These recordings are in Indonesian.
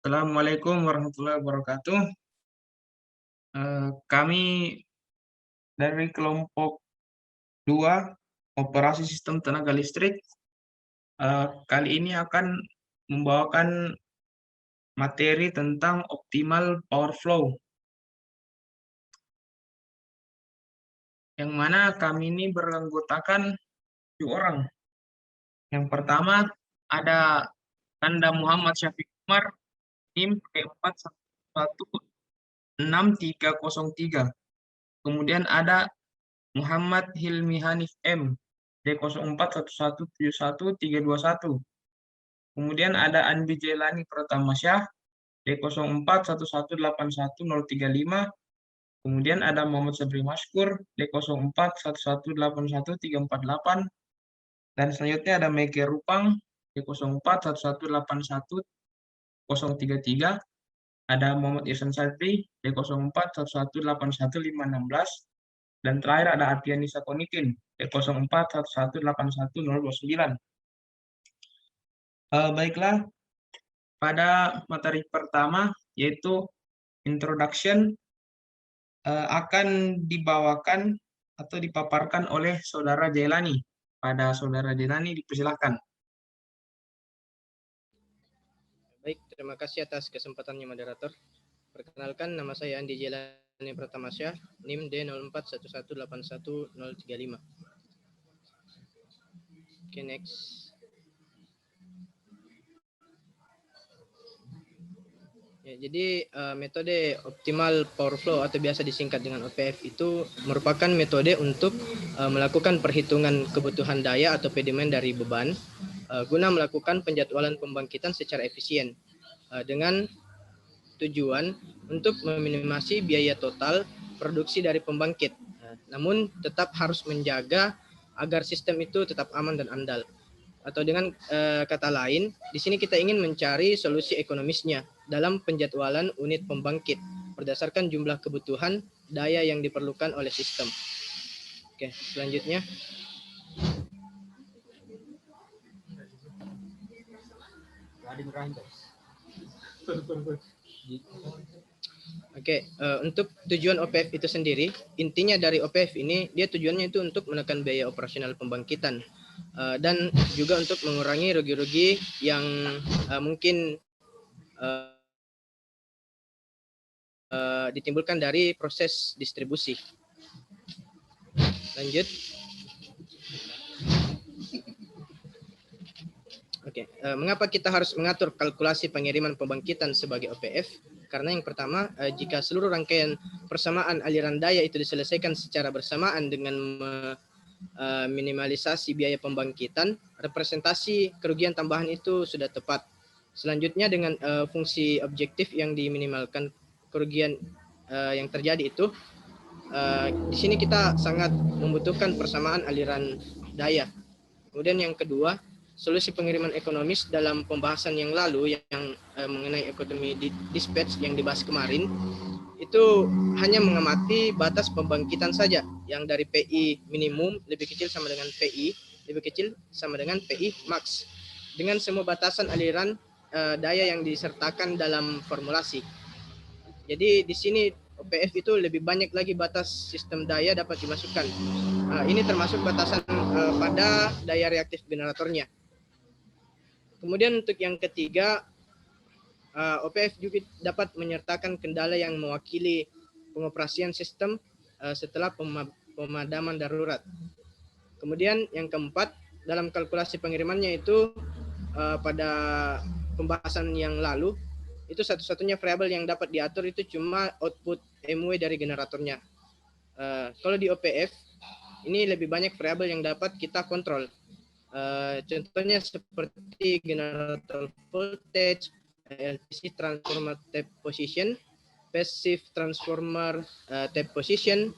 Assalamualaikum warahmatullahi wabarakatuh. Kami dari kelompok 2 Operasi Sistem Tenaga Listrik kali ini akan membawakan materi tentang optimal power flow, yang mana kami ini beranggotakan 7 orang. Yang pertama ada Anda Muhammad Syafiq Umar, NIM P411603. Kemudian ada Muhammad Hilmi Hanif M, D04117131. Kemudian ada Andi Jelani Pratamasya, D0411811035. Kemudian ada Muhammad Sabri Maskur, D0411811348. Dan selanjutnya ada Mege Rupang, D0411811033. Ada Muhammad Ihsan Sadri, D0411811516. Dan terakhir ada Ardianisa Konitin, D0411811029. Baiklah, pada materi pertama yaitu introduction akan dibawakan atau dipaparkan oleh Saudara Jailani. Pada Saudara Jailani dipersilahkan. Baik, terima kasih atas kesempatannya moderator. Perkenalkan, nama saya Andi Jelani Pratamasya, NIM D0411811035. Oke, next. Ya, jadi metode optimal power flow atau biasa disingkat dengan OPF itu merupakan metode untuk melakukan perhitungan kebutuhan daya atau pedimen dari beban guna melakukan penjadwalan pembangkitan secara efisien dengan tujuan untuk meminimasi biaya total produksi dari pembangkit, namun tetap harus menjaga agar sistem itu tetap aman dan andal. Atau dengan kata lain, di sini kita ingin mencari solusi ekonomisnya dalam penjadwalan unit pembangkit berdasarkan jumlah kebutuhan daya yang diperlukan oleh sistem. Oke, selanjutnya. Oke, untuk tujuan OPF itu sendiri, intinya dari OPF ini, dia tujuannya itu untuk menekan biaya operasional pembangkitan dan juga untuk mengurangi rugi-rugi yang mungkin ditimbulkan dari proses distribusi. Lanjut. Oke, mengapa kita harus mengatur kalkulasi pengiriman pembangkitan sebagai OPF? Karena yang pertama, jika seluruh rangkaian persamaan aliran daya itu diselesaikan secara bersamaan dengan minimalisasi biaya pembangkitan, representasi kerugian tambahan itu sudah tepat. Selanjutnya dengan fungsi objektif yang diminimalkan kerugian yang terjadi itu, di sini kita sangat membutuhkan persamaan aliran daya. Kemudian yang kedua, solusi pengiriman ekonomis dalam pembahasan yang lalu yang mengenai ekonomi dispatch yang dibahas kemarin, itu hanya mengamati batas pembangkitan saja yang dari PI minimum lebih kecil sama dengan PI lebih kecil sama dengan PI max dengan semua batasan aliran daya yang disertakan dalam formulasi. Jadi di sini OPF itu lebih banyak lagi batas sistem daya dapat dimasukkan. Ini termasuk batasan pada daya reaktif generatornya. Kemudian untuk yang ketiga, OPF juga dapat menyertakan kendala yang mewakili pengoperasian sistem setelah pemadaman darurat. Kemudian yang keempat, dalam kalkulasi pengirimannya itu pada pembahasan yang lalu, itu satu-satunya variabel yang dapat diatur itu cuma output MW dari generatornya. Kalau di OPF, ini lebih banyak variabel yang dapat kita kontrol. Contohnya seperti generator voltage, LTC transformer tape position, passive transformer tape position,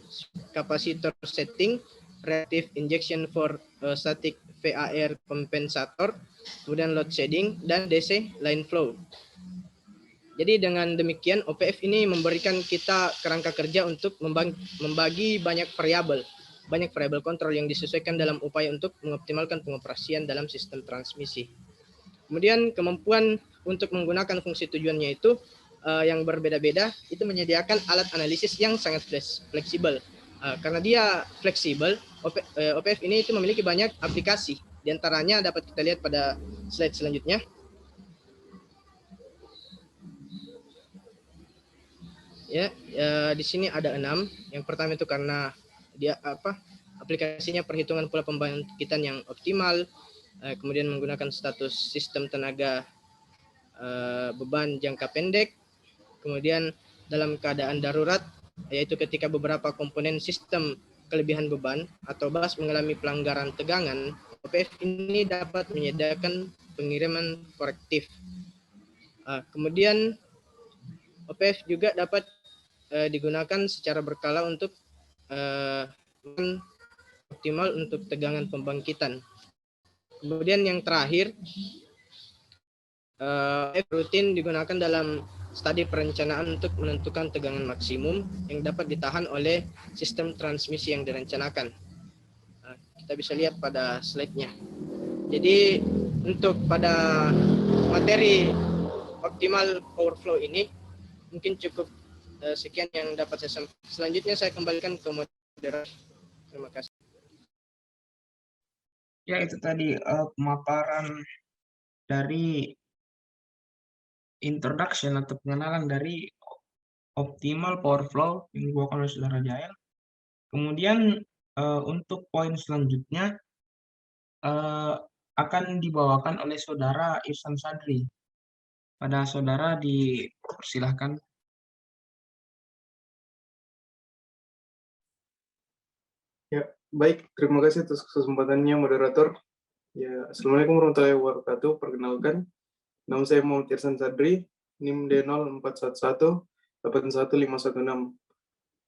capacitor setting, reactive injection for static VAR compensator, kemudian load shedding, dan DC line flow. Jadi dengan demikian OPF ini memberikan kita kerangka kerja untuk membagi banyak variabel kontrol yang disesuaikan dalam upaya untuk mengoptimalkan pengoperasian dalam sistem transmisi. Kemudian kemampuan untuk menggunakan fungsi tujuannya itu yang berbeda-beda, itu menyediakan alat analisis yang sangat fleksibel. Karena dia fleksibel, OPF ini itu memiliki banyak aplikasi. Di antaranya dapat kita lihat pada slide selanjutnya. Ya, di sini ada 6. Yang pertama itu karena dia aplikasinya perhitungan pola pembangkitan yang optimal, kemudian menggunakan status sistem tenaga beban jangka pendek, kemudian dalam keadaan darurat, yaitu ketika beberapa komponen sistem kelebihan beban atau bus mengalami pelanggaran tegangan, OPF ini dapat menyediakan pengiriman korektif. Kemudian OPF juga dapat digunakan secara berkala untuk optimal untuk tegangan pembangkitan. Kemudian yang terakhir, rutin digunakan dalam studi perencanaan untuk menentukan tegangan maksimum yang dapat ditahan oleh sistem transmisi yang direncanakan. Kita bisa lihat pada slide-nya. Jadi untuk pada materi optimal power flow ini mungkin cukup sekian yang dapat saya sampaikan. Selanjutnya saya kembalikan ke moderator. Terima kasih. Ya, itu tadi pemaparan dari introduction atau pengenalan dari optimal power flow yang dibawakan oleh Saudara Jael. Kemudian untuk poin selanjutnya akan dibawakan oleh Saudara Ihsan Sadri. Pada Saudara dipersilahkan. Ya, baik. Terima kasih atas kesempatannya, moderator. Ya, Assalamualaikum warahmatullahi wabarakatuh. Perkenalkan, nama saya Muhammad Ihsan Sadri, NIM D0411-81516.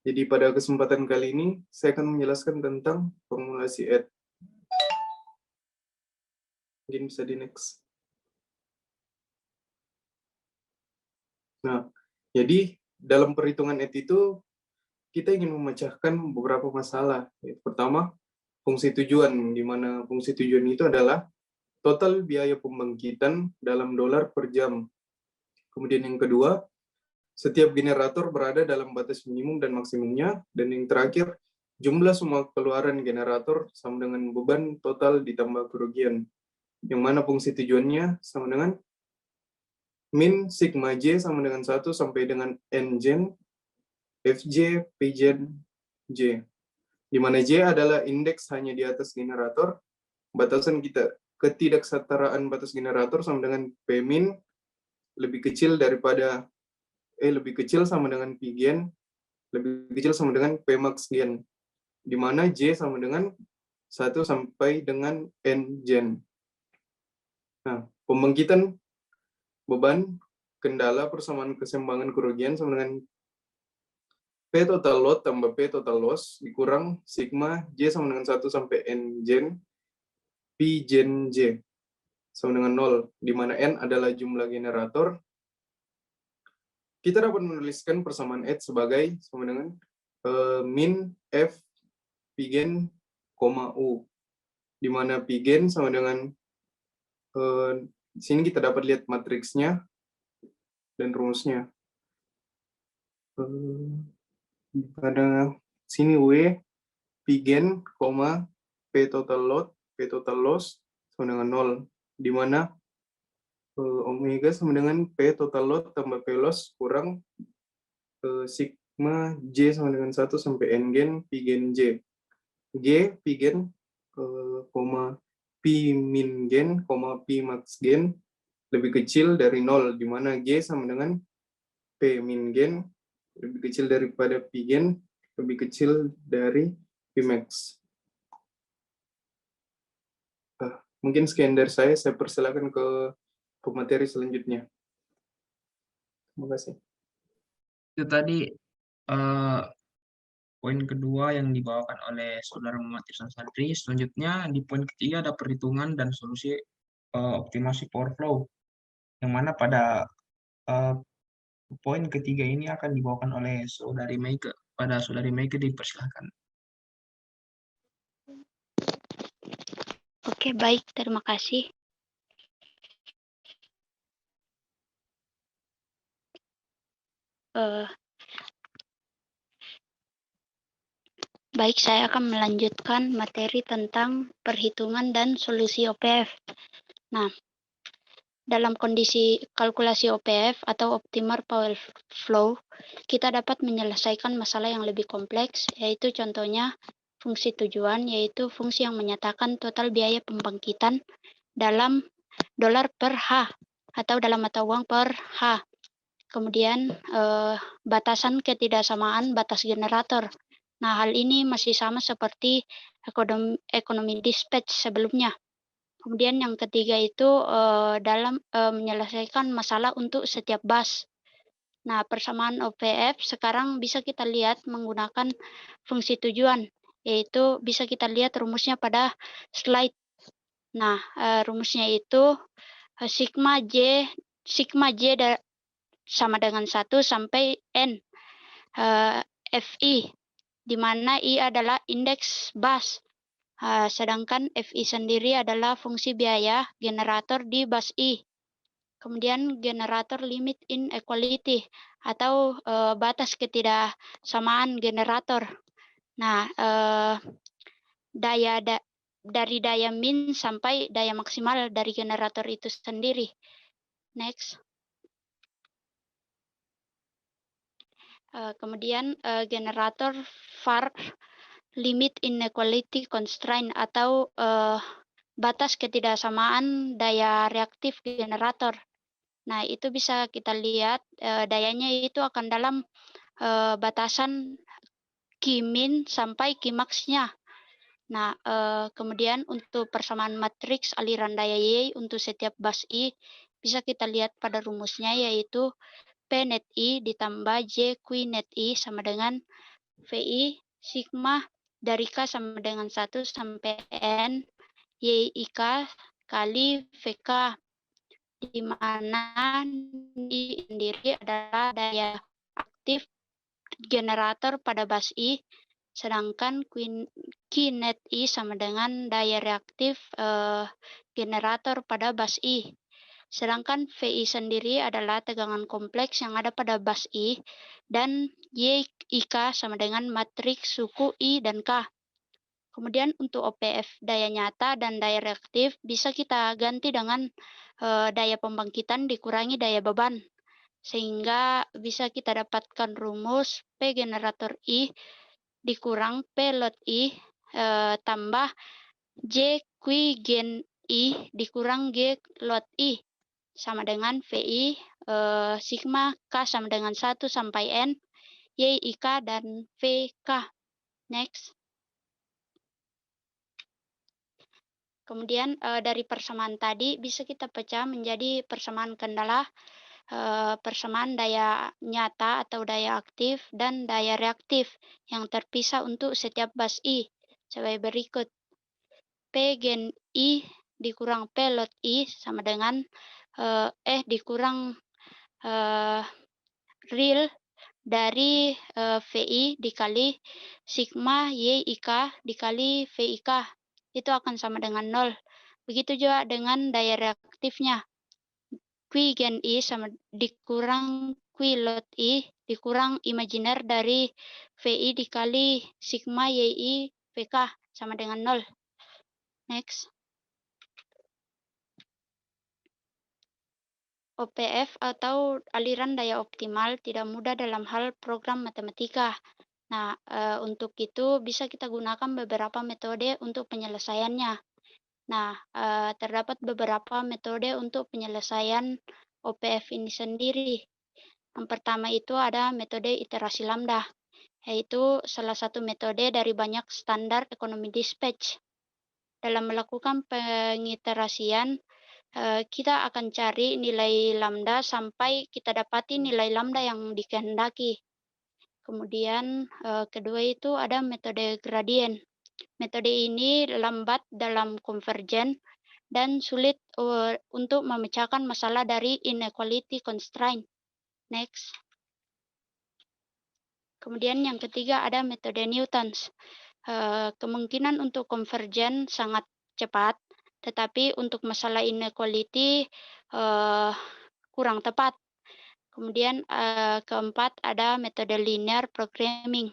Jadi pada kesempatan kali ini, saya akan menjelaskan tentang formulasi ED. Mungkin bisa di next. Nah, jadi dalam perhitungan ED itu, kita ingin memecahkan beberapa masalah. Pertama, fungsi tujuan, di mana fungsi tujuan itu adalah total biaya pembangkitan dalam dolar per jam. Kemudian yang kedua, setiap generator berada dalam batas minimum dan maksimumnya. Dan yang terakhir, jumlah semua keluaran generator sama dengan beban total ditambah kerugian. Yang mana fungsi tujuannya sama dengan min sigma J sama dengan 1 sampai dengan N gen, Fj, Pgen, J. Di mana J adalah indeks hanya di atas generator. Batasan kita ketidaksetaraan batas generator sama dengan P min lebih kecil daripada lebih kecil sama dengan P gen, lebih kecil sama dengan P max gen, di mana J sama dengan 1 sampai dengan N gen. Nah, pembangkitan beban kendala persamaan keseimbangan kerugian sama dengan P total load tambah P total loss dikurang sigma J sama dengan 1 sampai N gen P gen J sama dengan 0, di mana N adalah jumlah generator. Kita dapat menuliskan persamaan ED sebagai sama dengan min F Pgen, U, di mana Pgen sama dengan di sini kita dapat lihat matriksnya dan rumusnya. Pada sini W Pgen, P total load, P total loss sama dengan 0, di mana omega sama dengan P total load tambah P loss kurang sigma J sama dengan 1 sampai N gen P gen J. G P gen, P min gen, P max gen lebih kecil dari 0, di mana G sama dengan P min gen lebih kecil daripada P gen, lebih kecil dari P max. Mungkin sekian dari saya persilakan ke pemateri selanjutnya. Terima kasih. Itu tadi poin kedua yang dibawakan oleh Saudara Muhammad Ihsan Sadri. Selanjutnya di poin ketiga ada perhitungan dan solusi optimasi power flow, yang mana pada poin ketiga ini akan dibawakan oleh Saudari Meike. Pada Saudari Meike dipersilahkan. Oke, baik. Terima kasih. Eh, Baik, saya akan melanjutkan materi tentang perhitungan dan solusi OPF. Nah, dalam kondisi kalkulasi OPF atau Optimal Power Flow, kita dapat menyelesaikan masalah yang lebih kompleks, yaitu contohnya fungsi tujuan, yaitu fungsi yang menyatakan total biaya pembangkitan dalam dolar per H atau dalam mata uang per H. Kemudian batasan ketidaksamaan batas generator. Nah, hal ini masih sama seperti ekonomi dispatch sebelumnya. Kemudian yang ketiga itu dalam menyelesaikan masalah untuk setiap bus. Nah, persamaan OPF sekarang bisa kita lihat menggunakan fungsi tujuan, yaitu bisa kita lihat rumusnya pada slide. Nah, rumusnya itu sigma J sama dengan 1 sampai N FI, di mana I adalah indeks bus. Sedangkan FI sendiri adalah fungsi biaya generator di bus I. Kemudian generator limit inequality atau batas ketidaksamaan generator. Nah, dari daya min sampai daya maksimal dari generator itu sendiri. Next. Kemudian generator VAR limit inequality constraint atau batas ketidaksamaan daya reaktif generator. Nah, itu bisa kita lihat dayanya itu akan dalam batasan Qmin sampai Qmax-nya. Nah, kemudian untuk persamaan matriks aliran daya Y untuk setiap bus I bisa kita lihat pada rumusnya, yaitu P net I ditambah J Q net I sama dengan VI sigma dari K sama dengan 1 sampai N YIK kali VK, di mana I sendiri adalah daya aktif generator pada bus I, sedangkan Q net I sama dengan daya reaktif generator pada bus I. Sedangkan VI sendiri adalah tegangan kompleks yang ada pada bus I, dan YIK sama dengan matriks suku I dan K. Kemudian untuk OPF daya nyata dan daya reaktif bisa kita ganti dengan daya pembangkitan dikurangi daya beban, sehingga bisa kita dapatkan rumus P generator I dikurang P load I tambah J Q gen I dikurang G load I sama dengan VI sigma K sama dengan 1 sampai N YIK dan VK. Next. Kemudian dari persamaan tadi bisa kita pecah menjadi persamaan kendala, persamaan daya nyata atau daya aktif, dan daya reaktif yang terpisah untuk setiap bus I sebagai berikut. P gen I dikurang P load I sama dengan dikurang real dari VI dikali sigma YIK dikali VIK, itu akan sama dengan 0. Begitu juga dengan daya reaktifnya. Q gen I sama dikurang Q load I dikurang imajiner dari VI dikali sigma YI VK sama dengan 0. Next. OPF atau aliran daya optimal tidak mudah dalam hal program matematika. Nah, untuk itu bisa kita gunakan beberapa metode untuk penyelesaiannya. Nah, terdapat beberapa metode untuk penyelesaian OPF ini sendiri. Yang pertama itu ada metode iterasi lambda, yaitu salah satu metode dari banyak standar ekonomi dispatch. Dalam melakukan pengiterasian, kita akan cari nilai lambda sampai kita dapati nilai lambda yang dikehendaki. Kemudian kedua itu ada metode gradien. Metode ini lambat dalam konvergen dan sulit untuk memecahkan masalah dari inequality constraint. Next. Kemudian yang ketiga ada metode Newtons. Kemungkinan untuk konvergen sangat cepat, tetapi untuk masalah inequality kurang tepat. Kemudian keempat ada metode linear programming,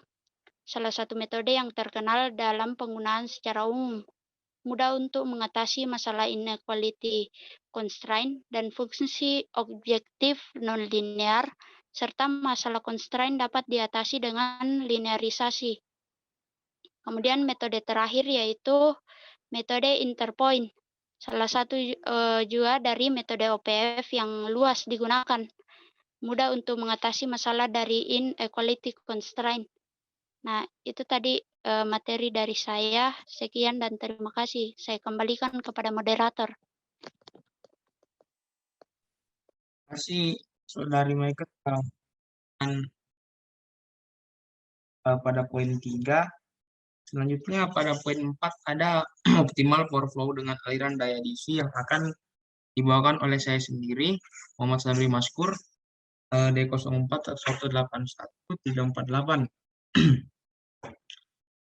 salah satu metode yang terkenal dalam penggunaan secara umum, mudah untuk mengatasi masalah inequality constraint dan fungsi objektif non-linear, serta masalah constraint dapat diatasi dengan linearisasi. Kemudian metode terakhir yaitu metode interpoint, salah satu juga dari metode OPF yang luas digunakan, mudah untuk mengatasi masalah dari inequality constraint. Nah, itu tadi materi dari saya. Sekian dan terima kasih. Saya kembalikan kepada moderator. Terima kasih Saudari Michael. Dan pada poin 3, selanjutnya pada poin 4 ada optimal power flow dengan aliran daya DC yang akan dibawakan oleh saya sendiri, Muhammad Sabri Maskur, D041181 348.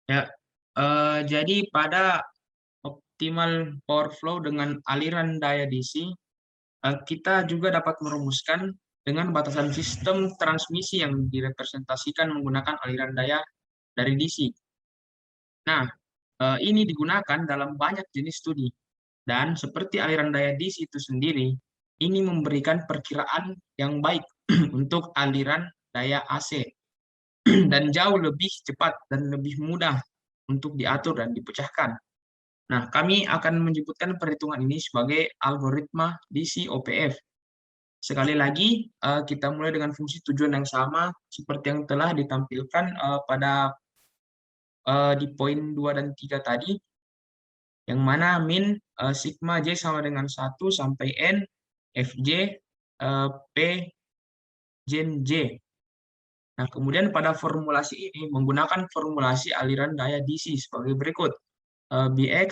Ya, jadi pada optimal power flow dengan aliran daya DC, kita juga dapat merumuskan dengan batasan sistem transmisi yang direpresentasikan menggunakan aliran daya dari DC. Nah, ini digunakan dalam banyak jenis studi. Dan seperti aliran daya DC itu sendiri, ini memberikan perkiraan yang baik untuk aliran daya AC. Dan jauh lebih cepat dan lebih mudah untuk diatur dan dipecahkan. Nah, kami akan menyebutkan perhitungan ini sebagai algoritma DC-OPF. Sekali lagi, kita mulai dengan fungsi tujuan yang sama seperti yang telah ditampilkan pada di poin 2 dan 3 tadi, yang mana min sigma J sama dengan 1 sampai N Fj P Gen J. Nah, kemudian pada formulasi ini menggunakan formulasi aliran daya DC sebagai berikut. Bx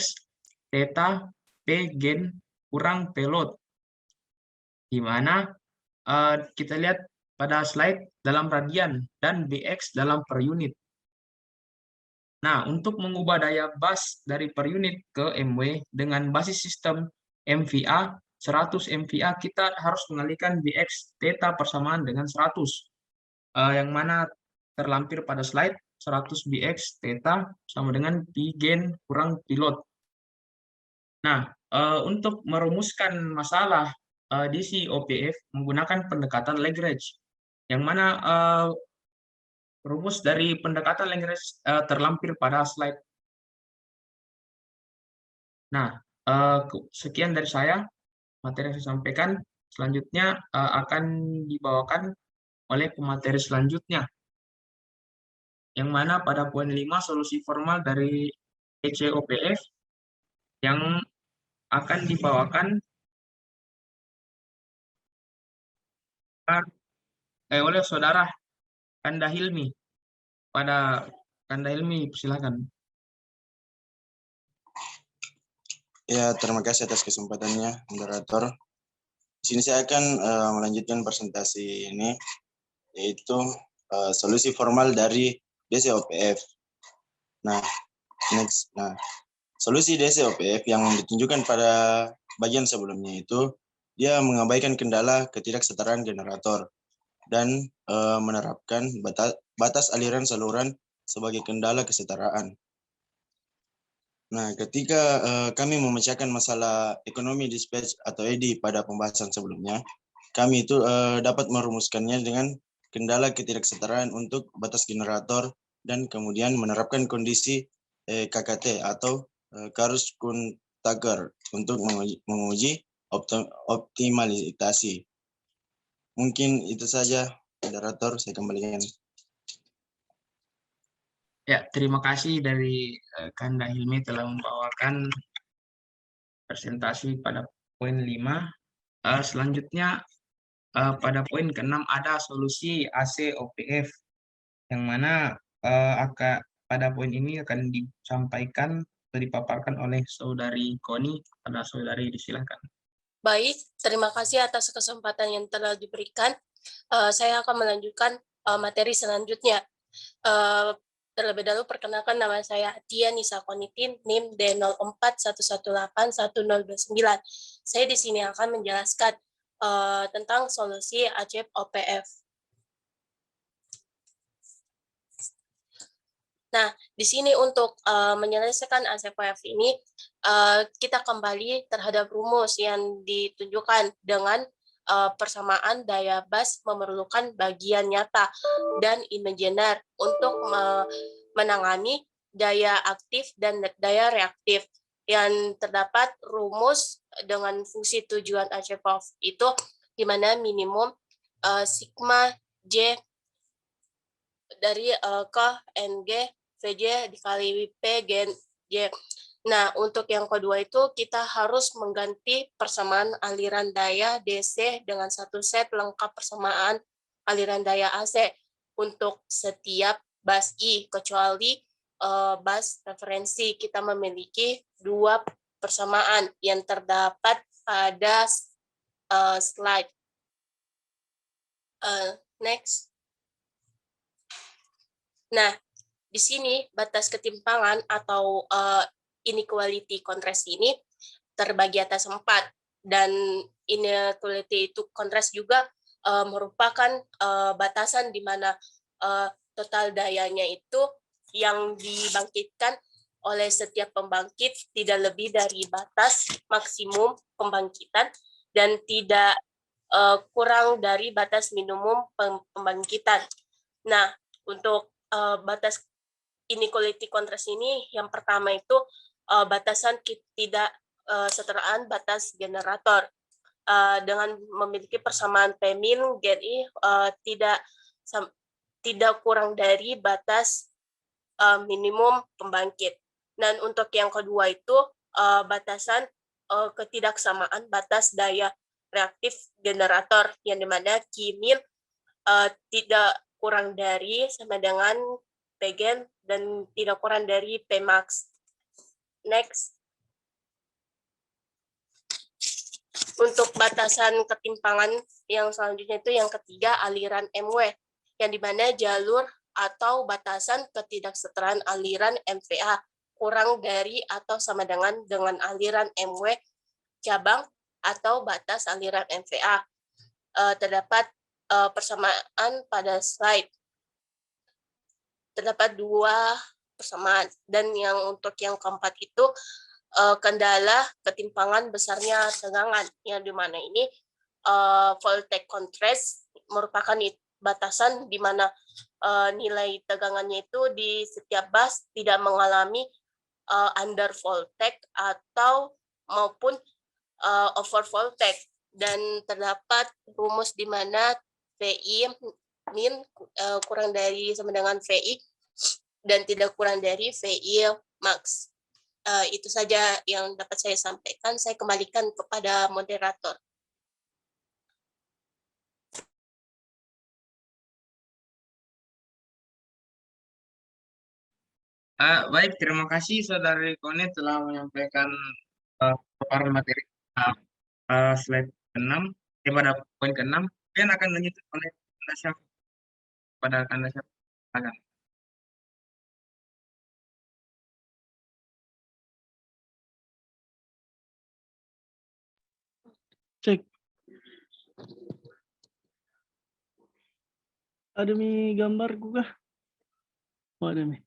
theta P gen kurang P load. Di mana kita lihat pada slide dalam radian dan Bx dalam per unit. Nah, untuk mengubah daya bus dari per unit ke MW dengan basis sistem MVA, 100 MVA, kita harus mengalihkan Bx theta persamaan dengan 100. Yang mana terlampir pada slide, 100 Bx theta sama dengan P gen kurang P load. Nah, untuk merumuskan masalah DC OPF menggunakan pendekatan Lagrange, yang mana rumus dari pendekatan Lagrange terlampir pada slide. Nah, sekian dari saya, materi yang saya sampaikan. Selanjutnya akan dibawakan oleh pemateri selanjutnya, yang mana pada poin 5 solusi formal dari ECOPF yang akan dibawakan oleh Saudara Kanda Hilmi. Pada Kanda Hilmi, silakan. Ya, terima kasih atas kesempatannya, moderator. Di sini saya akan melanjutkan presentasi ini, yaitu solusi formal dari DC-OPF. Nah, next. Nah, solusi DC-OPF yang ditunjukkan pada bagian sebelumnya itu, dia mengabaikan kendala ketidaksetaraan generator dan menerapkan batas aliran saluran sebagai kendala kesetaraan. Nah, ketika kami memecahkan masalah ekonomi dispatch atau ED pada pembahasan sebelumnya, kami itu dapat merumuskannya dengan kendala ketidaksetaraan untuk batas generator dan kemudian menerapkan kondisi KKT atau Karush-Kuhn-Tucker untuk menguji optimalisasi. Mungkin itu saja, moderator, saya kembalikan. Ya, terima kasih dari Kanda Hilmi telah membawakan presentasi pada poin 5. Selanjutnya pada poin ke-6 ada solusi AC-OPF, yang mana pada poin ini akan disampaikan atau dipaparkan oleh Saudari Koni. Pada Saudari, disilakan. Baik, terima kasih atas kesempatan yang telah diberikan. Saya akan melanjutkan materi selanjutnya. Terlebih dahulu perkenalkan, nama saya Atia Nisa Konitin, NIM D0411811029. Saya di sini akan menjelaskan tentang solusi ACEP OPF. Nah, di sini untuk menyelesaikan ACPF ini, kita kembali terhadap rumus yang ditunjukkan dengan persamaan daya bas memerlukan bagian nyata dan imajiner untuk menangani daya aktif dan daya reaktif. Yang terdapat rumus dengan fungsi tujuan ACPF itu di mana minimum sigma J dari K NG VJ dikali P Gen J. Nah, untuk yang kedua itu kita harus mengganti persamaan aliran daya DC dengan satu set lengkap persamaan aliran daya AC untuk setiap bus I, kecuali bus referensi kita memiliki dua persamaan yang terdapat pada slide. Next. Nah, di sini batas ketimpangan atau inequality contrast ini terbagi atas 4, dan inequality itu contrast juga merupakan batasan di mana total dayanya itu yang dibangkitkan oleh setiap pembangkit tidak lebih dari batas maksimum pembangkitan dan tidak kurang dari batas minimum pembangkitan. Nah, untuk batas inequality contrast ini, yang pertama itu batasan tidak seteraan batas generator dengan memiliki persamaan P-min GNI tidak kurang dari batas minimum pembangkit. Dan untuk yang kedua itu batasan ketidaksamaan batas daya reaktif generator, yang dimana Q-min tidak kurang dari sama dengan P-gen dan tidak kurang dari P-max. Next. Untuk batasan ketimpangan yang selanjutnya itu yang ketiga, aliran MW, yang dimana jalur atau batasan ketidaksetaraan aliran MVA kurang dari atau sama dengan aliran MW cabang atau batas aliran MVA. Terdapat persamaan pada slide. Terdapat 2 persamaan, dan yang untuk yang keempat itu kendala ketimpangan besarnya tegangan, yang dimana ini voltage contrast merupakan batasan di mana nilai tegangannya itu di setiap bus tidak mengalami under voltage atau maupun over voltage, dan terdapat rumus di mana VI min kurang dari sama dengan VI dan tidak kurang dari VI max. Itu saja yang dapat saya sampaikan. Saya kembalikan kepada moderator. Baik, terima kasih Saudara Rikone telah menyampaikan paparan materi slide ke-6, pada poin ke-6. Kemudian akan lanjut oleh Kandasyaf. Pada Kandasyaf. Cek. Ada mi gambar kah? Oh, ada mi.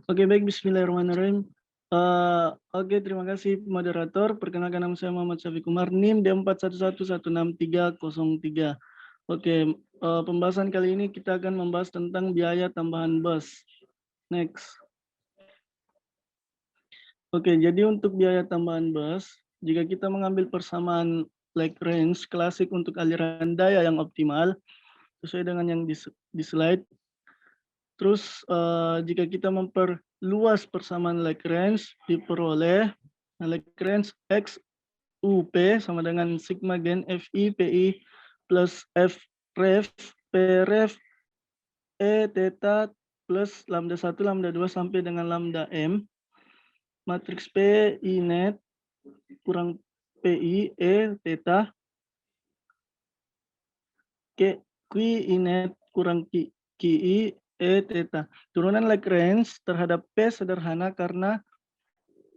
Oke, baik, bismillahirrahmanirrahim. Oke, terima kasih moderator. Perkenalkan, nama saya Muhammad Syafiq Umar, NIM D41116303. Oke, pembahasan kali ini kita akan membahas tentang biaya tambahan bus. Next. Oke, jadi untuk biaya tambahan bus, jika kita mengambil persamaan Lagrange klasik untuk aliran daya yang optimal, sesuai dengan yang di slide. Terus jika kita memperluas persamaan Lagrange, diperoleh Lagrange X UP sama dengan sigma gen FI PI plus F ref P ref E theta plus lambda 1 lambda 2 sampai dengan lambda M. Matriks P I net kurang PI E theta Q I net kurang QI E theta. Turunan Lagrange terhadap P sederhana karena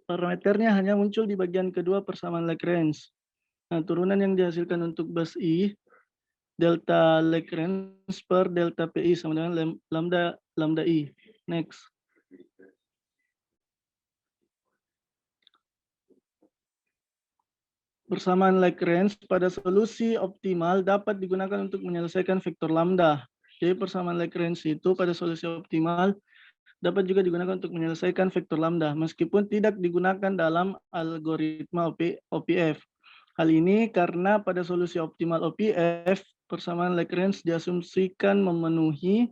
parameternya hanya muncul di bagian kedua persamaan Lagrange. Nah, turunan yang dihasilkan untuk bus I, delta Lagrange per delta PI sama dengan lambda I. Next. Persamaan Lagrange pada solusi optimal dapat digunakan untuk menyelesaikan vektor lambda. Jadi persamaan Lagrange itu pada solusi optimal dapat juga digunakan untuk menyelesaikan vektor lambda, meskipun tidak digunakan dalam algoritma OPF. Hal ini karena pada solusi optimal OPF, persamaan Lagrange diasumsikan memenuhi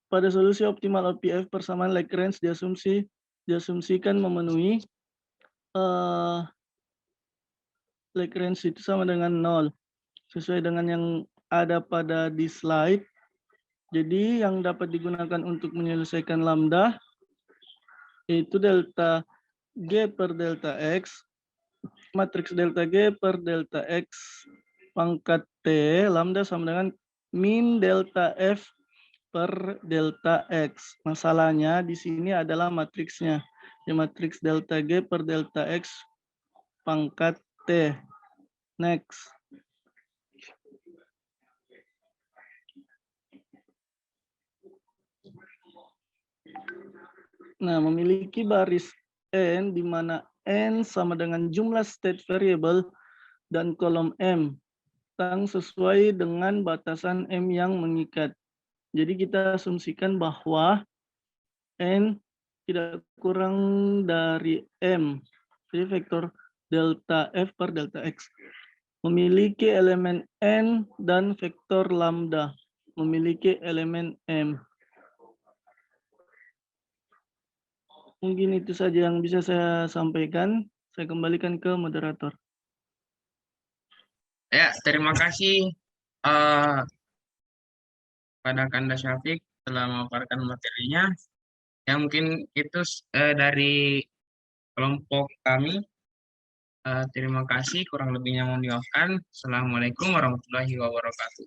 pada solusi optimal OPF, persamaan Lagrange diasumsikan memenuhi Lagrange itu sama dengan 0, sesuai dengan yang ada pada di slide. Jadi yang dapat digunakan untuk menyelesaikan lambda yaitu delta G per delta X, matriks delta G per delta X pangkat T, lambda sama dengan min delta F per delta X. Masalahnya di sini adalah matriksnya. Ya, matriks delta G per delta X pangkat T. Next. Nah, memiliki baris N di mana N sama dengan jumlah state variable dan kolom M sesuai dengan batasan M yang mengikat. Jadi kita asumsikan bahwa N tidak kurang dari M. Jadi vektor delta F per delta X memiliki elemen N dan vektor lambda memiliki elemen M. Mungkin itu saja yang bisa saya sampaikan. Saya kembalikan ke moderator. Ya, terima kasih pada Kanda Syafiq telah memaparkan materinya. Ya, mungkin itu dari kelompok kami. Terima kasih, kurang lebihnya mohon dimaafkan. Assalamualaikum warahmatullahi wabarakatuh.